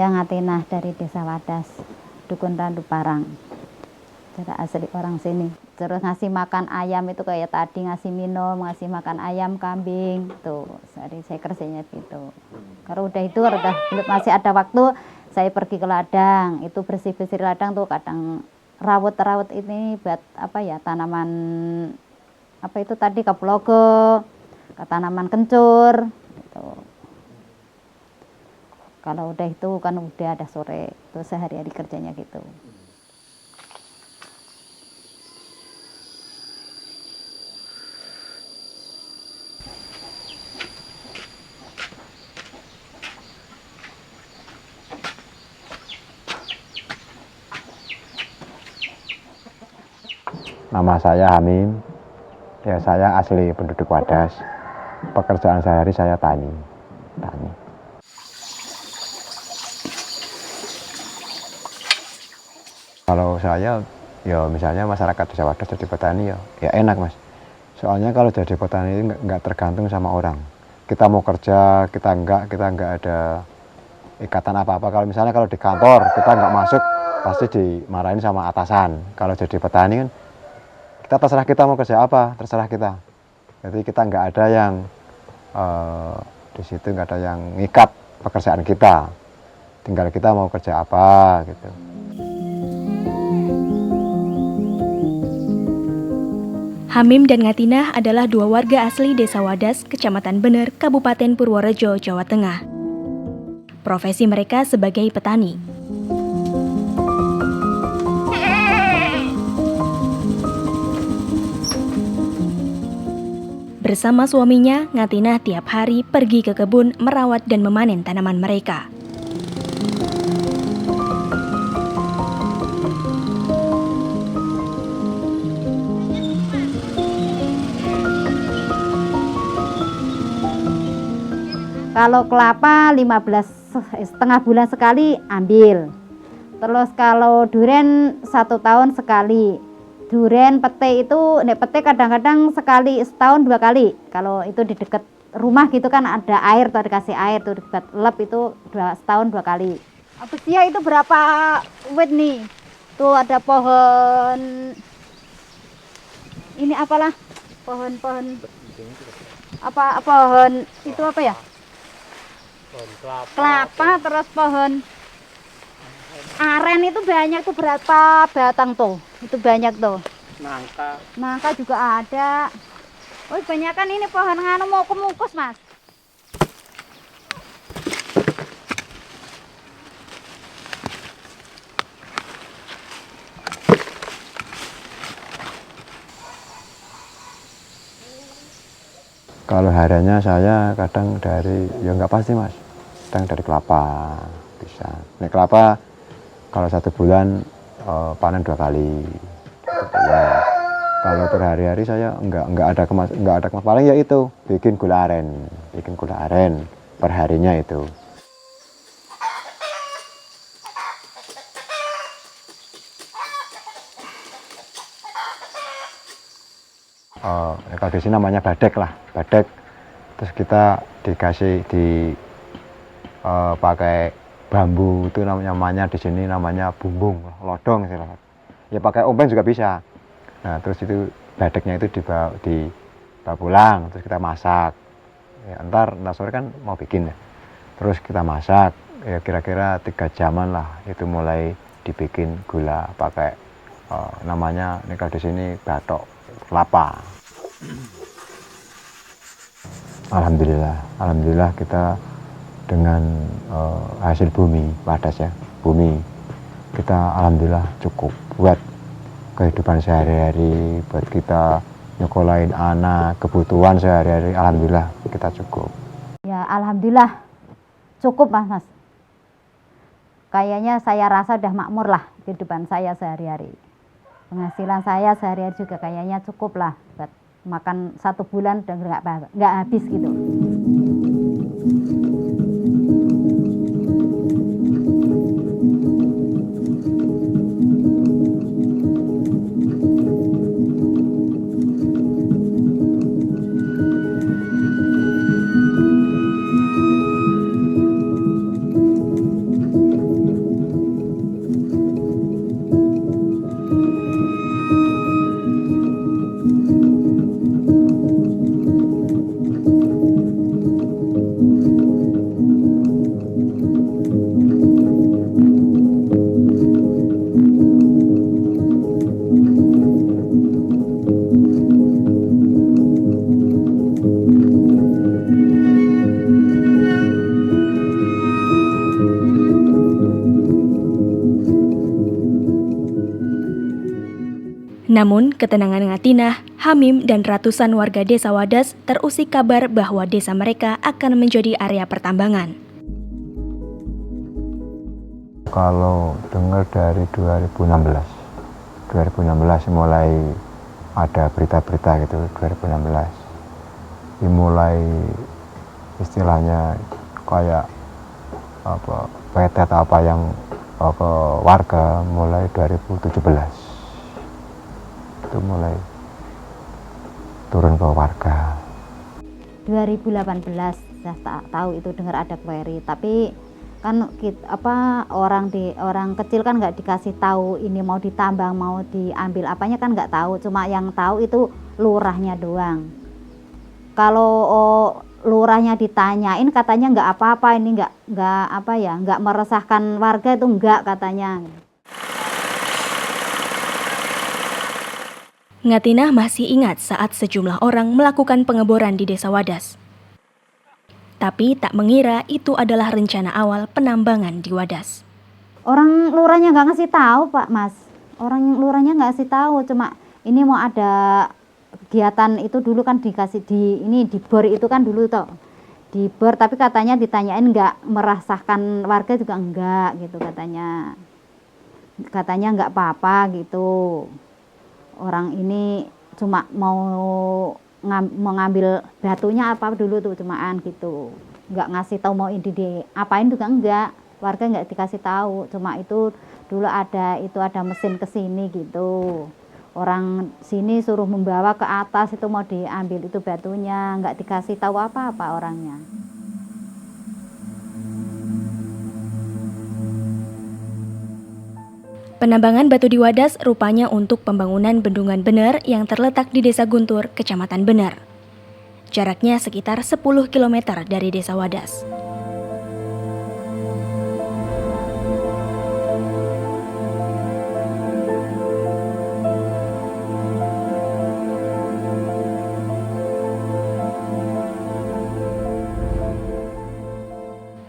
Saya Ngatinah dari Desa Wadas, Dukun Randu Parang. Cara asli orang sini. Terus ngasih makan ayam itu kayak tadi ngasih minum, ngasih makan ayam, kambing. Tuh, jadi saya kerjanya gitu. Kalau udah itu, udah masih ada waktu, saya pergi ke ladang. Itu bersih-bersih ladang tuh kadang rawut-rawut ini buat apa ya, tanaman apa itu tadi kaplogo, tanaman kencur gitu. Kalau udah itu kan udah ada sore, itu sehari-hari kerjanya gitu. Nama saya Hamim, ya saya asli penduduk Wadas. Pekerjaan sehari saya tani. Kalau saya, ya misalnya masyarakat Desa Wadas jadi petani ya enak mas. Soalnya kalau jadi petani itu nggak tergantung sama orang. Kita mau kerja, kita nggak ada ikatan apa-apa. Kalau misalnya kalau di kantor kita nggak masuk, pasti dimarahin sama atasan. Kalau jadi petani kan, kita terserah kita mau kerja apa, terserah kita. Jadi kita nggak ada yang di situ nggak ada yang ngikat pekerjaan kita. Tinggal kita mau kerja apa gitu. Hamim dan Ngatinah adalah dua warga asli Desa Wadas, Kecamatan Bener, Kabupaten Purworejo, Jawa Tengah. Profesi mereka sebagai petani. Bersama suaminya, Ngatinah tiap hari pergi ke kebun merawat dan memanen tanaman mereka. Kalau kelapa 15 setengah bulan sekali ambil. Terus kalau duren 1 tahun sekali. Duren pete itu, pete kadang-kadang sekali setahun 2 kali. Kalau itu di dekat rumah gitu kan ada air, tuh dikasih air tuh dekat lep itu setahun 2 kali. Usia itu berapa wit nih? Tuh ada pohon ini apalah? Pohon apa pohon itu apa ya? Kelapa, terus pohon aren itu banyak tuh, berapa batang tuh? Itu banyak tuh. Nangka juga ada. Oh, banyakan ini pohon nganu mau kemukus, Mas. Kalau hariannya saya kadang dari, ya nggak pasti mas, kadang dari kelapa bisa. Nek kelapa kalau 1 bulan panen 2 kali. Ya. Kalau berhari-hari saya nggak ada kemas paling ya itu bikin gula aren perharinya itu. Kalau di sini namanya badek lah, badek. Terus kita dikasih pakai bambu itu namanya di sini namanya bumbung, lodong istilahnya. Ya pakai ompeng juga bisa. Nah terus itu badeknya itu dibawa pulang, terus kita masak. Ya, ntar sore kan mau bikin ya. Terus kita masak, ya kira-kira 3 jaman lah itu mulai dibikin gula pakai namanya ini kalau di sini batok kelapa. Alhamdulillah kita dengan hasil bumi Wadas ya, bumi kita alhamdulillah cukup buat kehidupan sehari-hari, buat kita nyekolahin anak, kebutuhan sehari-hari, alhamdulillah kita cukup. Ya alhamdulillah cukup mas. Kayaknya saya rasa udah makmur lah kehidupan saya sehari-hari. Penghasilan saya sehari-hari juga kayaknya cukup lah buat makan 1 bulan dan nggak habis gitu. Namun, ketenangan Ngatinah, Hamim, dan ratusan warga desa Wadas terusik kabar bahwa desa mereka akan menjadi area pertambangan. Kalau dengar dari 2016 mulai ada berita-berita gitu. 2016 dimulai istilahnya kayak apa PT atau apa yang ke warga mulai 2017 itu mulai turun ke warga. 2018 saya tahu itu dengar ada query, tapi kan orang kecil kan nggak dikasih tahu ini mau ditambang mau diambil apanya kan nggak tahu, cuma yang tahu itu lurahnya doang. Kalau lurahnya ditanyain katanya nggak apa-apa, ini nggak meresahkan warga, itu nggak katanya. Ngatinah masih ingat saat sejumlah orang melakukan pengeboran di desa Wadas. Tapi tak mengira itu adalah rencana awal penambangan di Wadas. Orang lurahnya nggak ngasih tahu, Pak Mas. Orang lurahnya nggak ngasih tahu, cuma ini mau ada kegiatan itu dulu kan dikasih di bor itu kan dulu toh. Di bor, tapi katanya ditanyain nggak meresahkan warga juga enggak gitu katanya. Katanya nggak apa-apa gitu. Orang ini cuma mau mengambil batunya apa dulu tuh cumaan gitu, nggak ngasih tahu mau ini diapain juga enggak, warga nggak dikasih tahu, cuma itu dulu ada mesin kesini gitu, orang sini suruh membawa ke atas itu mau diambil itu batunya, nggak dikasih tahu apa-apa orangnya. Penambangan batu di Wadas rupanya untuk pembangunan bendungan Bener yang terletak di Desa Guntur, Kecamatan Bener. Jaraknya sekitar 10 km dari Desa Wadas.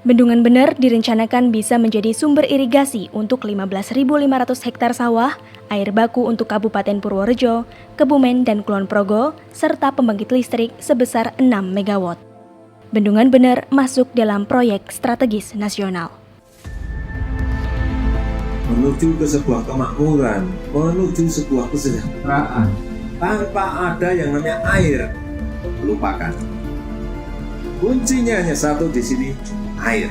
Bendungan Bener direncanakan bisa menjadi sumber irigasi untuk 15.500 hektar sawah, air baku untuk Kabupaten Purworejo, Kebumen, dan Kulon Progo, serta pembangkit listrik sebesar 6 MW. Bendungan Bener masuk dalam proyek strategis nasional. Menuju ke sebuah kemakmuran, menuju sebuah kesejahteraan, tanpa ada yang namanya air, lupakan. Kuncinya hanya satu di sini, air.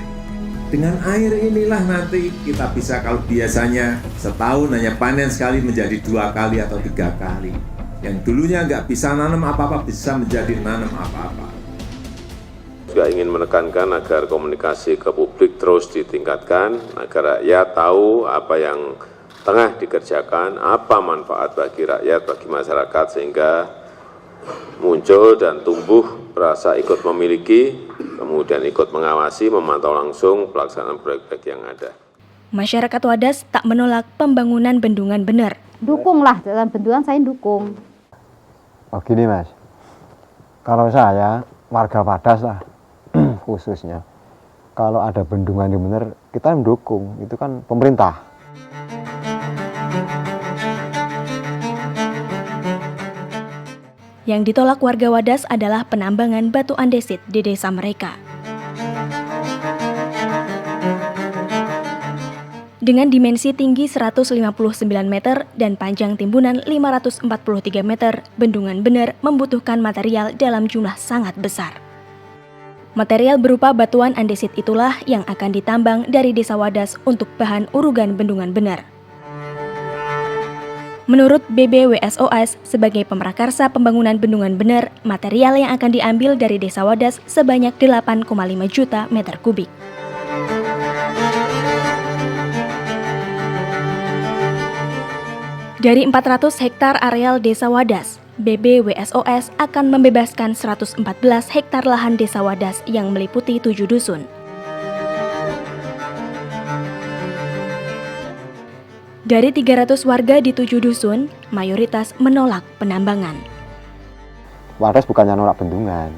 Dengan air inilah nanti kita bisa, kalau biasanya setahun hanya panen sekali menjadi 2 kali atau 3 kali. Yang dulunya nggak bisa nanam apa-apa bisa menjadi nanam apa-apa. Juga ingin menekankan agar komunikasi ke publik terus ditingkatkan, agar rakyat tahu apa yang tengah dikerjakan, apa manfaat bagi rakyat, bagi masyarakat, sehingga muncul dan tumbuh rasa ikut memiliki, kemudian ikut mengawasi, memantau langsung pelaksanaan proyek-proyek yang ada. Masyarakat Wadas tak menolak pembangunan Bendungan Bener. Dukunglah, dalam bendungan saya dukung. Oh gini Mas, kalau saya warga Wadas lah khususnya, kalau ada bendungan di Bener kita mendukung, itu kan pemerintah. Yang ditolak warga Wadas adalah penambangan batu andesit di desa mereka. Dengan dimensi tinggi 159 meter dan panjang timbunan 543 meter, Bendungan Bener membutuhkan material dalam jumlah sangat besar. Material berupa batuan andesit itulah yang akan ditambang dari desa Wadas untuk bahan urugan Bendungan Bener. Menurut BBWSOS, sebagai pemrakarsa pembangunan Bendungan Bener, material yang akan diambil dari desa Wadas sebanyak 8,5 juta meter kubik. Dari 400 hektar areal desa Wadas, BBWSOS akan membebaskan 114 hektar lahan desa Wadas yang meliputi 7 dusun. Dari 300 warga di 7 dusun, mayoritas menolak penambangan. Wadas bukannya nolak bendungan.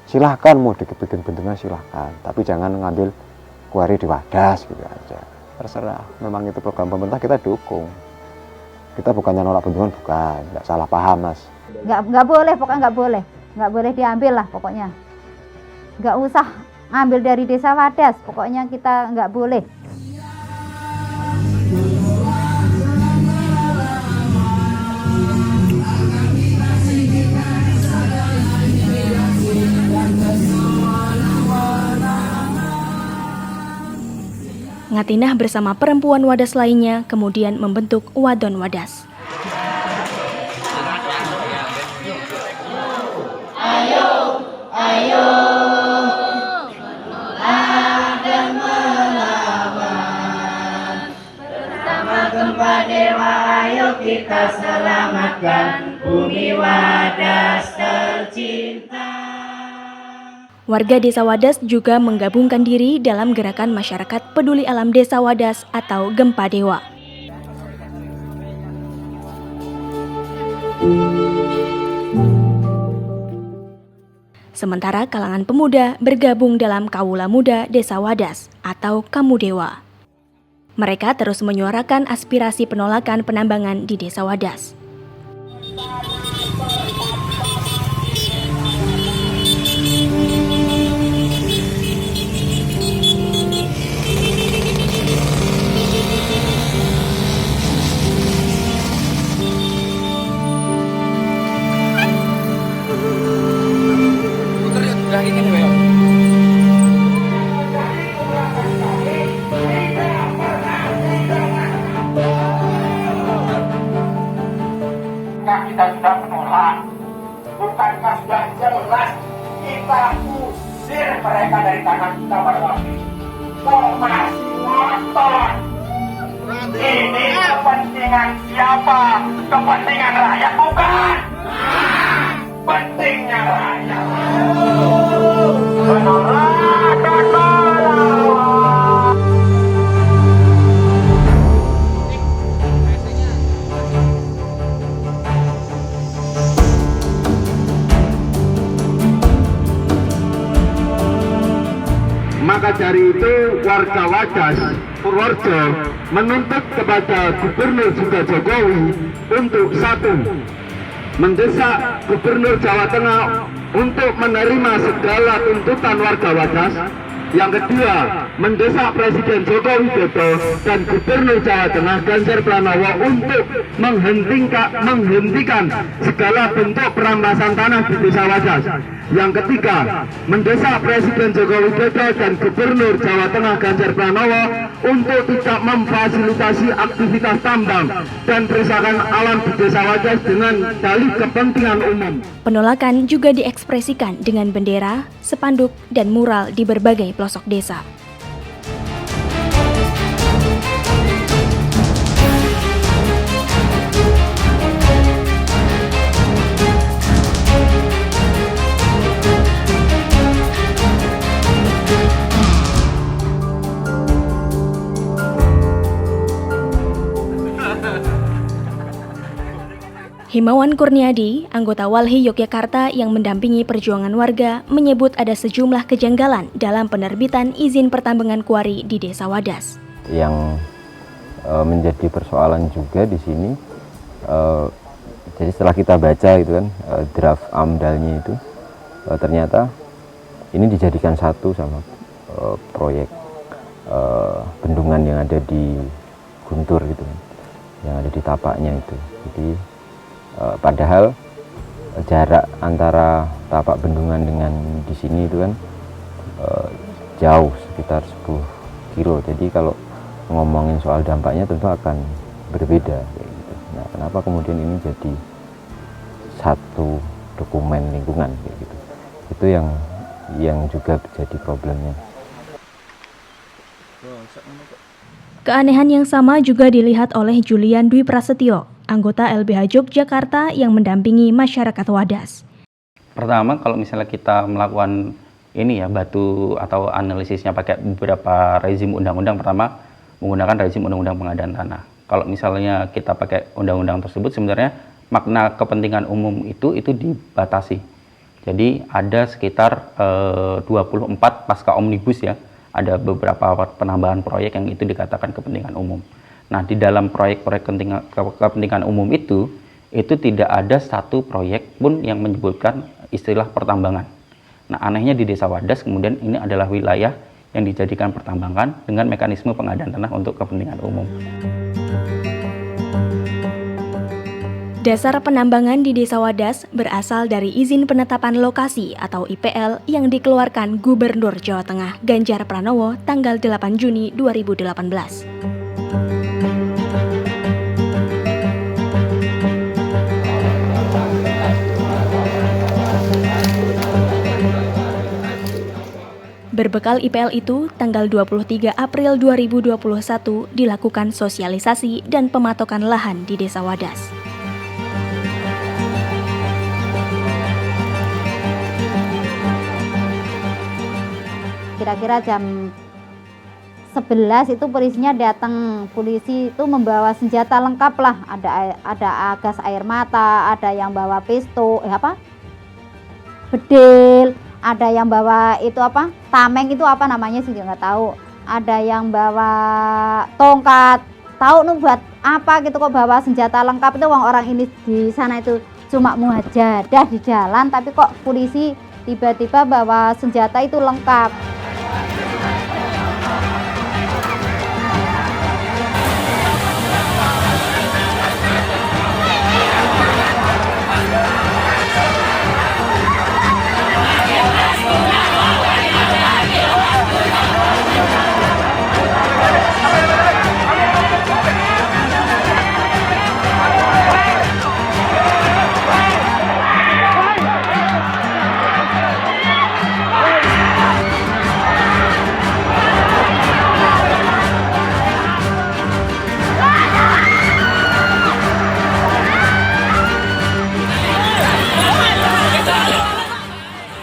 Silahkan mau dibikin bendungan silahkan, tapi jangan ngambil kuari di Wadas gitu aja. Terserah, memang itu program pemerintah kita dukung. Kita bukannya nolak bendungan, bukan, nggak salah paham mas. Nggak boleh, pokoknya nggak boleh diambil lah pokoknya. Nggak usah ngambil dari Desa Wadas, pokoknya kita nggak boleh. Ngatinah bersama perempuan Wadas lainnya kemudian membentuk Wadon Wadas. Kita selamatkan bumi Wadas tercinta. Warga Desa Wadas juga menggabungkan diri dalam gerakan masyarakat peduli alam Desa Wadas atau Gempa Dewa. Sementara kalangan pemuda bergabung dalam Kawula Muda Desa Wadas atau Kamudewa. Mereka terus menyuarakan aspirasi penolakan penambangan di Desa Wadas. Kita sudah menolak, bukankah sudah jelas kita usir mereka dari tanah kita pada waktu itu? Kok masih ngotot? Ini kepentingan siapa? Kepentingan rakyat bukan? Pentingnya rakyat. Menolak dan melawan. Maka dari itu warga Wadas Purworejo menuntut kepada Gubernur juga Jokowi untuk satu, mendesak Gubernur Jawa Tengah untuk menerima segala tuntutan warga Wadas. Yang kedua, mendesak Presiden Joko Widodo dan Gubernur Jawa Tengah Ganjar Pranowo untuk menghentikan segala bentuk perampasan tanah di Desa Wadas. Yang ketiga, mendesak Presiden Joko Widodo dan Gubernur Jawa Tengah Ganjar Pranowo untuk tidak memfasilitasi aktivitas tambang dan perusahaan alam di Desa Wadas dengan dalih kepentingan umum. Penolakan juga diekspresikan dengan bendera, spanduk, dan mural di berbagai pelosok desa. Himawan Kurniadi, anggota Walhi Yogyakarta yang mendampingi perjuangan warga, menyebut ada sejumlah kejanggalan dalam penerbitan izin pertambangan kuari di Desa Wadas. Yang menjadi persoalan juga di sini, jadi setelah kita baca itu kan draft AMDAL-nya itu, ternyata ini dijadikan satu sama proyek bendungan yang ada di Guntur gitu, yang ada di tapaknya itu. Jadi padahal jarak antara tapak bendungan dengan di sini itu kan jauh, sekitar 10 kilo. Jadi kalau ngomongin soal dampaknya tentu akan berbeda kayak gitu. Nah, kenapa kemudian ini jadi satu dokumen lingkungan kayak gitu? Itu yang juga jadi problemnya. Keanehan yang sama juga dilihat oleh Julian Dwi Prasetyo, anggota LBH Yogyakarta yang mendampingi masyarakat Wadas. Pertama, kalau misalnya kita melakukan ini ya, batu atau analisisnya pakai beberapa rezim undang-undang, pertama menggunakan rezim undang-undang pengadaan tanah. Kalau misalnya kita pakai undang-undang tersebut, sebenarnya makna kepentingan umum itu dibatasi. Jadi ada sekitar 24 pasca omnibus ya, ada beberapa penambahan proyek yang itu dikatakan kepentingan umum. Nah, di dalam proyek-proyek kepentingan umum itu tidak ada satu proyek pun yang menyebutkan istilah pertambangan. Nah, anehnya di Desa Wadas kemudian ini adalah wilayah yang dijadikan pertambangan dengan mekanisme pengadaan tanah untuk kepentingan umum. Dasar penambangan di Desa Wadas berasal dari izin penetapan lokasi atau IPL yang dikeluarkan Gubernur Jawa Tengah Ganjar Pranowo tanggal 8 Juni 2018. Berbekal IPL itu, tanggal 23 April 2021 dilakukan sosialisasi dan pematokan lahan di Desa Wadas. Kira-kira jam 11 itu polisinya datang. Polisi itu membawa senjata lengkap lah, ada gas air mata, ada yang bawa pistol, bedil, ada yang bawa itu tameng itu apa namanya sih nggak tahu, ada yang bawa tongkat, tahu buat apa gitu kok bawa senjata lengkap. Itu orang ini di sana itu cuma muhajadah di jalan, tapi kok polisi tiba-tiba bawa senjata itu lengkap.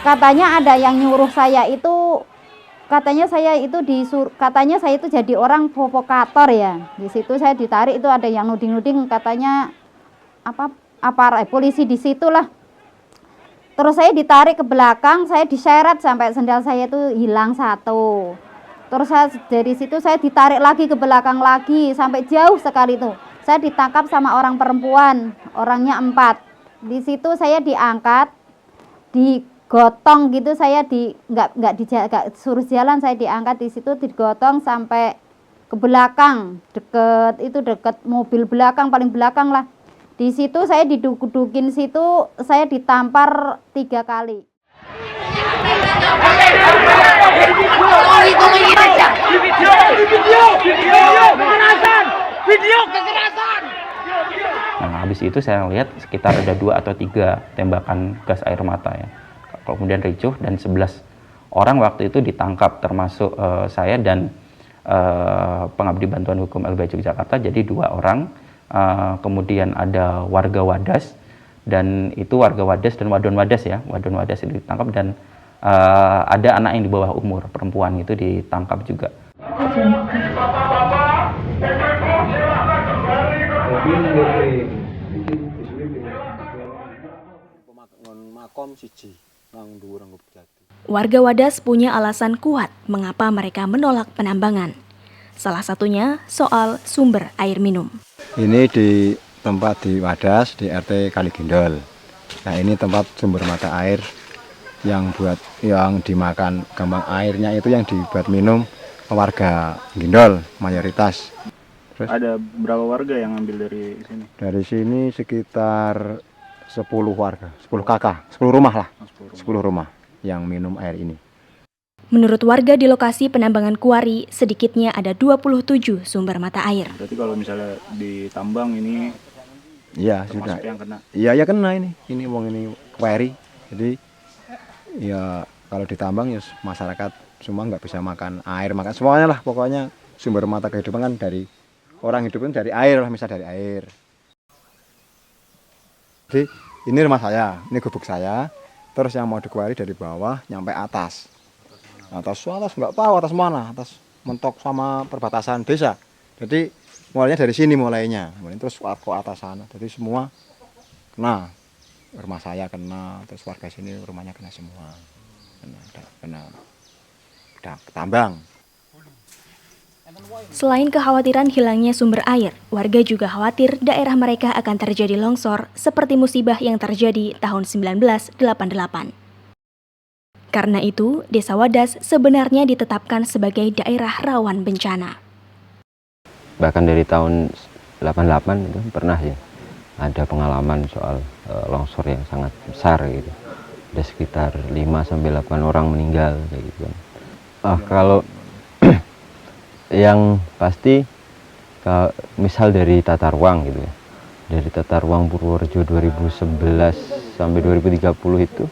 Katanya ada yang nyuruh saya itu, katanya saya itu jadi orang provokator ya. Di situ saya ditarik, itu ada yang nuding-nuding katanya polisi di situlah. Terus saya ditarik ke belakang, saya diseret sampai sendal saya itu hilang satu. Terus dari situ saya ditarik lagi ke belakang lagi sampai jauh sekali tuh. Saya ditangkap sama orang perempuan, orangnya 4. Di situ saya diangkat, digotong gitu, saya nggak suruh jalan, saya diangkat di situ, digotong sampai ke belakang, deket mobil belakang, paling belakang lah. Di situ saya diduduk-dudukin situ, saya ditampar 3 kali. Nah, habis itu saya lihat sekitar ada 2 atau 3 tembakan gas air mata ya. Kemudian ricuh dan 11 orang waktu itu ditangkap, termasuk saya dan pengabdi bantuan hukum LBH Yogyakarta, jadi 2 orang. Kemudian ada warga Wadas, dan itu warga Wadas dan Wadon Wadas ya, Wadon Wadas itu ditangkap, dan ada anak yang di bawah umur, perempuan itu ditangkap juga. Warga Wadas punya alasan kuat mengapa mereka menolak penambangan. Salah satunya soal sumber air minum. Ini di tempat di Wadas, di RT Kaligindol. Nah, ini tempat sumber mata air yang dimakan gampang airnya itu yang dibuat minum warga Gindol mayoritas. Terus, ada berapa warga yang ambil dari sini? Dari sini sekitar 10 warga, 10 kakak, 10 rumah lah. 10 rumah yang minum air ini. Menurut warga di lokasi penambangan kuari, sedikitnya ada 27 sumber mata air. Berarti kalau misalnya ditambang ini, iya sudah. Yang kena. Iya ya kena ini wong ini kuari. Jadi ya kalau ditambang ya masyarakat semua nggak bisa makan air, makan semuanya lah pokoknya. Sumber mata kehidupan kan dari orang hidup kan dari air lah, misal dari air. Jadi ini rumah saya, ini gubuk saya. Terus yang mau dikuari dari bawah nyampe atas. Atas nggak tahu atas mana, atas mentok sama perbatasan desa. Jadi mulainya dari sini mulainya terus ke atas sana. Jadi semua kena, rumah saya kena, terus warga sini rumahnya kena semua, kena tambang. Selain kekhawatiran hilangnya sumber air, warga juga khawatir daerah mereka akan terjadi longsor seperti musibah yang terjadi tahun 1988. Karena itu, Desa Wadas sebenarnya ditetapkan sebagai daerah rawan bencana. Bahkan dari tahun 88 itu pernah ya ada pengalaman soal longsor yang sangat besar gitu. Ada sekitar 5-8 orang meninggal kayak gitu kan. Kalau yang pasti misal dari tata ruang gitu ya. Dari tata ruang Purworejo 2011 sampai 2030 itu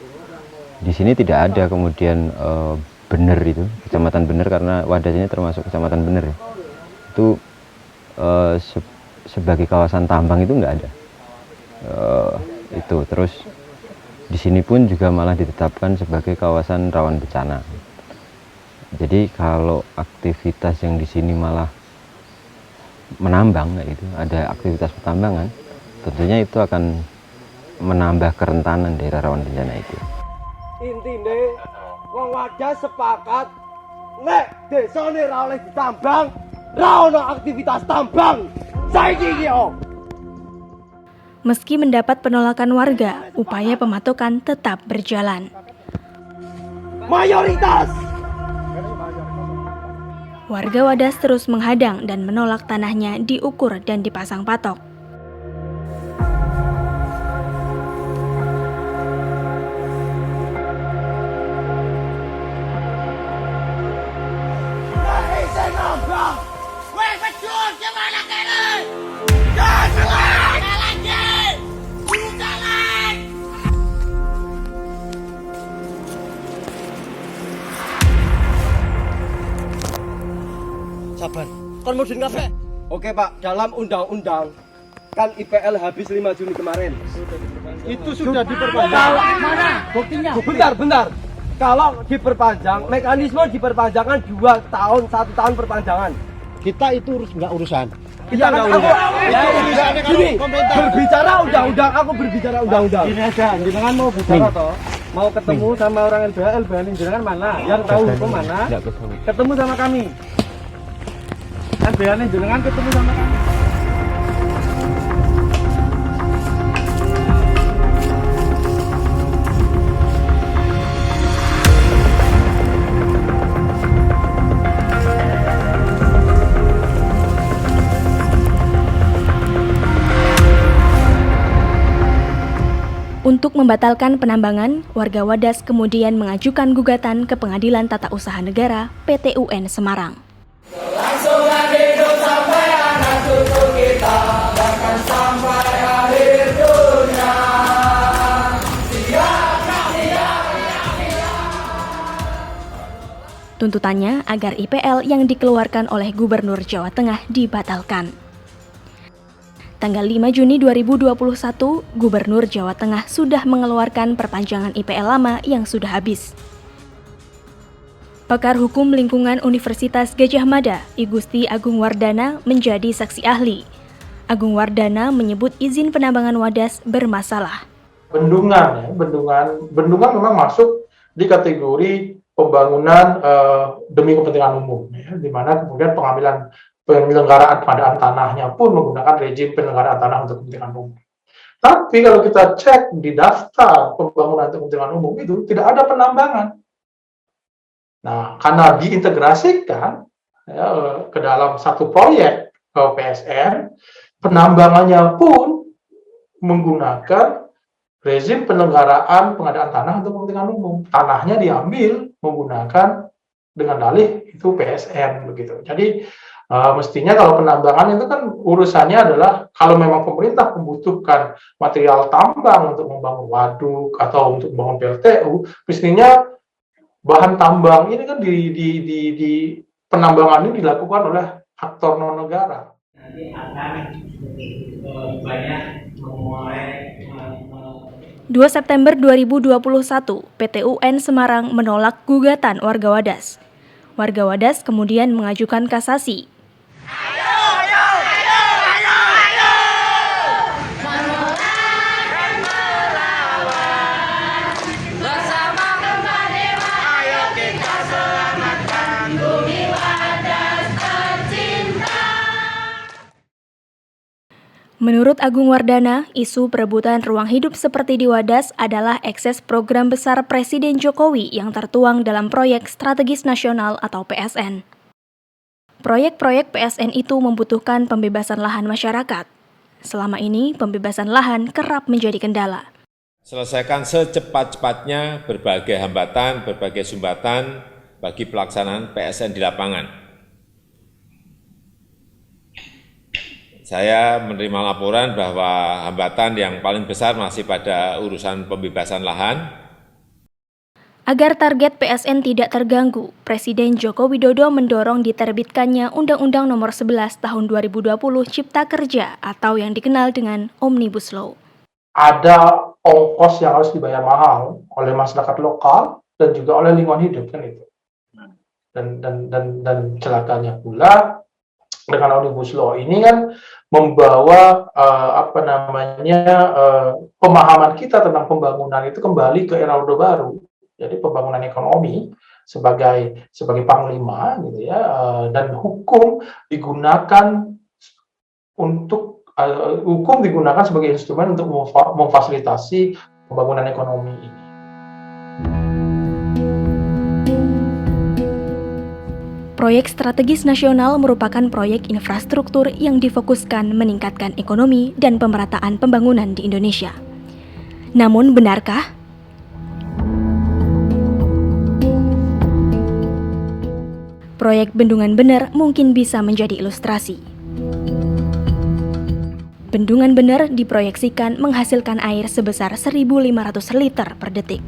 di sini tidak ada kemudian Bener itu, Kecamatan Bener, karena Wadasnya termasuk Kecamatan Bener ya. Itu sebagai kawasan tambang itu nggak ada. Itu terus di sini pun juga malah ditetapkan sebagai kawasan rawan bencana. Jadi kalau aktivitas yang di sini malah menambang kayak gitu, ada aktivitas pertambangan, tentunya itu akan menambah kerentanan daerah rawan bencana itu. Intine wong Wadas sepakat nek desane ra oleh ditambang, ra ono aktivitas tambang. Saiki iki yo. Meski mendapat penolakan warga, upaya pematokan tetap berjalan. Mayoritas Warga Wadas terus menghadang dan menolak tanahnya diukur dan dipasang patok. Sabar, kon mudun kafe. Oke Pak, dalam undang-undang kan IPL habis 5 Juni kemarin. Itu sudah diperpanjang. Mana? Buktinya? Bentar. Kalau diperpanjang, mekanisme diperpanjangan 2 tahun, 1 tahun perpanjangan. Kita itu nggak urusan. Kita nggak urusan. Gini, berbicara undang-undang, aku berbicara undang-undang. Ini aja, jenengan mau bicara toh? Mau ketemu sama orang LBH, jenengan mana? Yang tahu hukum mana? Ketemu sama kami. LBH jenengan ketemu sama kami. Untuk membatalkan penambangan, warga Wadas kemudian mengajukan gugatan ke Pengadilan Tata Usaha Negara PT UN Semarang. Kelangsungan hidup sampai anak cucu kita, bahkan sampai akhir dunia. Tuntutannya agar IPL yang dikeluarkan oleh Gubernur Jawa Tengah dibatalkan. Tanggal 5 Juni 2021, Gubernur Jawa Tengah sudah mengeluarkan perpanjangan IPL lama yang sudah habis. Pakar Hukum Lingkungan Universitas Gadjah Mada, I Gusti Agung Wardana, menjadi saksi ahli. Agung Wardana menyebut izin penambangan Wadas bermasalah. Bendungan memang masuk di kategori pembangunan demi kepentingan umum, ya, di mana kemudian penyelenggaraan pengadaan tanahnya pun menggunakan rejim penyelenggaraan tanah untuk kepentingan umum. Tapi kalau kita cek di daftar pembangunan untuk kepentingan umum itu tidak ada penambangan. Nah, karena diintegrasikan ya, ke dalam satu proyek PSN, penambangannya pun menggunakan rezim penyelenggaraan pengadaan tanah untuk kepentingan umum. Tanahnya diambil menggunakan dengan dalih itu PSN begitu. Jadi mestinya kalau penambangan itu kan urusannya adalah kalau memang pemerintah membutuhkan material tambang untuk membangun waduk atau untuk membangun PLTU, mestinya bahan tambang ini kan di penambangan ini dilakukan oleh aktor non negara. Nanti akan banyak memulai 2 September 2021, PT UN Semarang menolak gugatan warga Wadas. Warga Wadas kemudian mengajukan kasasi. Menurut Agung Wardana, isu perebutan ruang hidup seperti di Wadas adalah ekses program besar Presiden Jokowi yang tertuang dalam Proyek Strategis Nasional atau PSN. Proyek-proyek PSN itu membutuhkan pembebasan lahan masyarakat. Selama ini, pembebasan lahan kerap menjadi kendala. Selesaikan secepat-cepatnya berbagai hambatan, berbagai sumbatan bagi pelaksanaan PSN di lapangan. Saya menerima laporan bahwa hambatan yang paling besar masih pada urusan pembebasan lahan. Agar target PSN tidak terganggu, Presiden Joko Widodo mendorong diterbitkannya Undang-Undang Nomor 11 Tahun 2020 Cipta Kerja atau yang dikenal dengan Omnibus Law. Ada ongkos yang harus dibayar mahal oleh masyarakat lokal dan juga oleh lingkungan hidup kan itu. Dan celakanya pula dengan Omnibus Law ini kan membawa pemahaman kita tentang pembangunan itu kembali ke era Orde Baru. Jadi pembangunan ekonomi sebagai panglima gitu ya, dan hukum digunakan sebagai instrumen untuk memfasilitasi pembangunan ekonomi ini. Proyek Strategis Nasional merupakan proyek infrastruktur yang difokuskan meningkatkan ekonomi dan pemerataan pembangunan di Indonesia. Namun, benarkah? Proyek Bendungan Bener mungkin bisa menjadi ilustrasi. Bendungan Bener diproyeksikan menghasilkan air sebesar 1.500 liter per detik.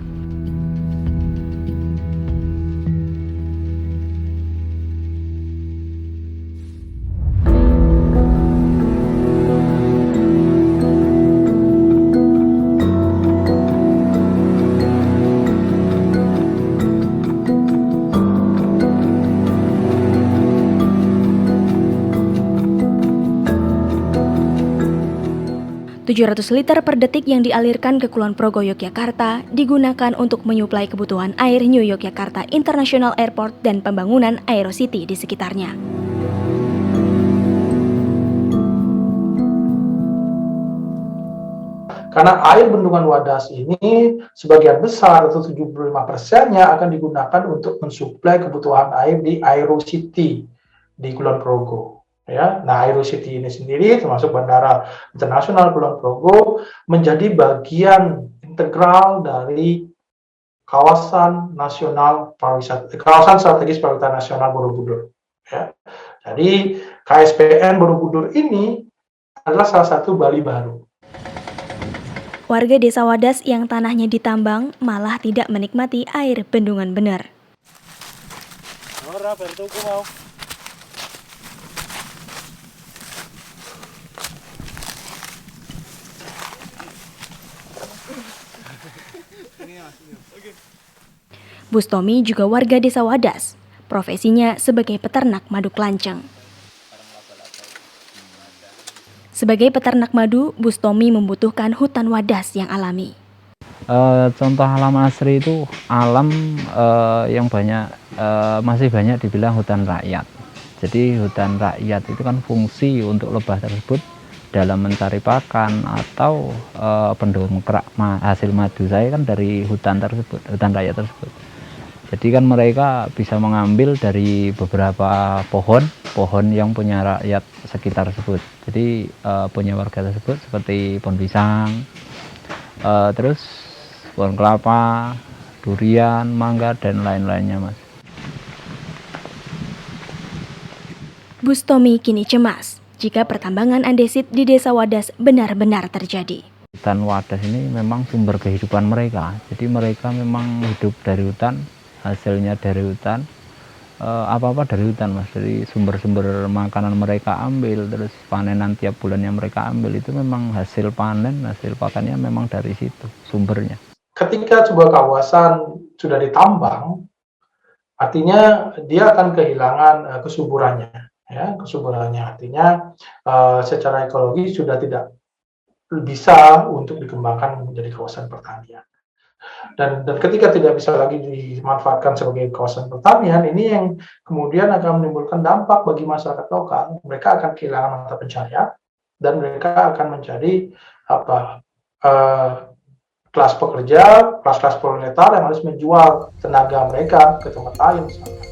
...700 liter per detik yang dialirkan ke Kulon Progo, Yogyakarta digunakan untuk menyuplai kebutuhan air New Yogyakarta International Airport dan pembangunan Aerocity di sekitarnya. Karena air bendungan Wadas ini sebagian besar atau 75%-nya akan digunakan untuk mensuplai kebutuhan air di Aerocity di Kulon Progo. Ya, nah Aerocity ini sendiri termasuk Bandara Internasional Kulon Progo menjadi bagian integral dari kawasan strategis pariwisata nasional Borobudur. Ya. Jadi KSPN Borobudur ini adalah salah satu Bali baru. Warga Desa Wadas yang tanahnya ditambang malah tidak menikmati air Bendungan Bener. Bustomi juga warga Desa Wadas, profesinya sebagai peternak madu kelanceng. Sebagai peternak madu, Bustomi membutuhkan hutan Wadas yang alami. Contoh alam asri itu alam yang banyak masih banyak dibilang hutan rakyat. Jadi hutan rakyat itu kan fungsi untuk lebah tersebut dalam mencari pakan atau pendongkrak hasil madu saya kan dari hutan tersebut, hutan rakyat tersebut. Jadi kan mereka bisa mengambil dari beberapa pohon yang punya rakyat sekitar tersebut. Jadi punya warga tersebut seperti pohon pisang, terus pohon kelapa, durian, mangga, dan lain-lainnya, Mas. Bustomi kini cemas jika pertambangan andesit di Desa Wadas benar-benar terjadi. Hutan Wadas ini memang sumber kehidupan mereka. Jadi mereka memang hidup dari hutan, hasilnya dari hutan, apa-apa dari hutan, Mas. Jadi sumber-sumber makanan mereka ambil, terus panenan tiap bulannya mereka ambil, itu memang hasil panen, hasil pakannya memang dari situ sumbernya. Ketika sebuah kawasan sudah ditambang, artinya dia akan kehilangan kesuburannya. Ya, kesuburannya artinya secara ekologi sudah tidak bisa untuk dikembangkan menjadi kawasan pertanian. Dan ketika tidak bisa lagi dimanfaatkan sebagai kawasan pertanian, ini yang kemudian akan menimbulkan dampak bagi masyarakat lokal. Mereka akan kehilangan mata pencaharian dan mereka akan menjadi kelas pekerja, kelas-kelas proletar yang harus menjual tenaga mereka ke tempat lain misalnya.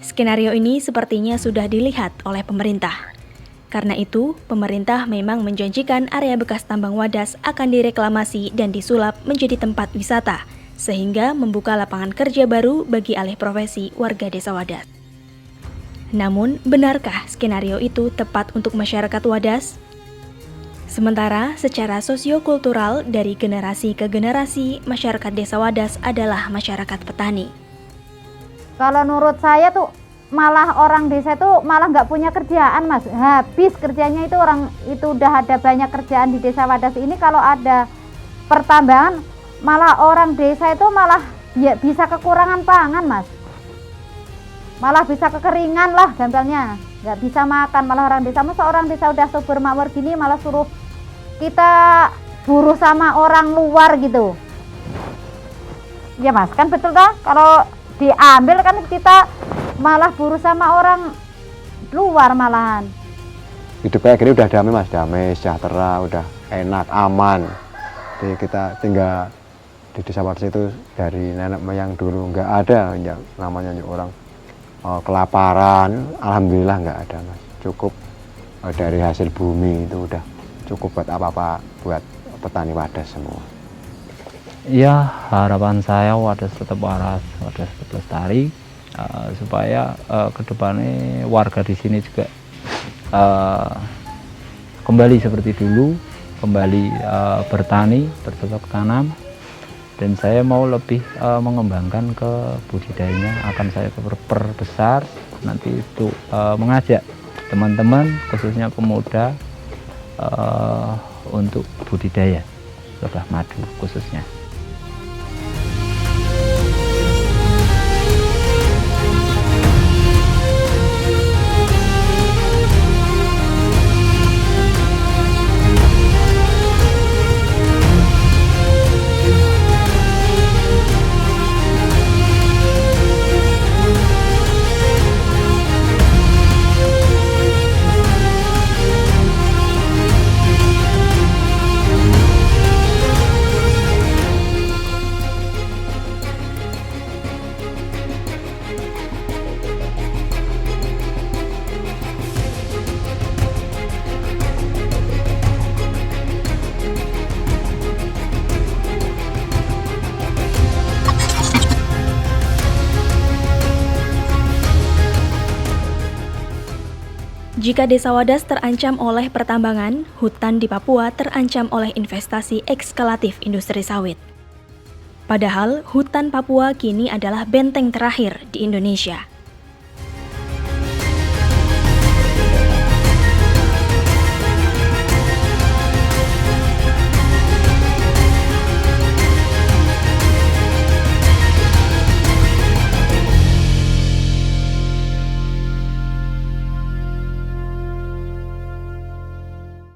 Skenario ini sepertinya sudah dilihat oleh pemerintah. Karena itu, pemerintah memang menjanjikan area bekas tambang Wadas akan direklamasi dan disulap menjadi tempat wisata, sehingga membuka lapangan kerja baru bagi alih profesi warga desa Wadas. Namun, benarkah skenario itu tepat untuk masyarakat Wadas? Sementara secara sosiokultural dari generasi ke generasi, masyarakat desa Wadas adalah masyarakat petani. Kalau menurut saya tuh malah orang desa itu malah nggak punya kerjaan, Mas. Habis kerjanya itu orang itu udah ada banyak kerjaan di desa Wadas ini. Kalau ada pertambangan, malah orang desa itu malah ya bisa kekurangan pangan, Mas. Malah bisa kekeringan lah gampangnya, nggak bisa makan. Malah orang desa, masa orang desa udah subur makmur gini malah suruh kita buruh sama orang luar gitu. Ya Mas, kan betul toh? Kalau diambil kan kita malah buruh sama orang luar malahan. Hidup kayak gini udah damai, Mas, damai, sejahtera, udah enak, aman. Jadi kita tinggal di desa Wadas itu dari nenek moyang dulu nggak ada yang namanya orang kelaparan. Alhamdulillah nggak ada, Mas. Cukup dari hasil bumi itu udah cukup buat apa-apa buat petani Wadas semua. Ya, harapan saya Wadas tetap waras, Wadas tetap lestari, supaya kedepannya warga di sini juga kembali seperti dulu, kembali bertani, bercocok tanam, dan saya mau lebih mengembangkan ke budidayanya, akan saya perbesar nanti itu mengajak teman-teman khususnya pemuda untuk budidaya lebah madu khususnya. Jika desa Wadas terancam oleh pertambangan, hutan di Papua terancam oleh investasi ekskalatif industri sawit. Padahal, hutan Papua kini adalah benteng terakhir di Indonesia.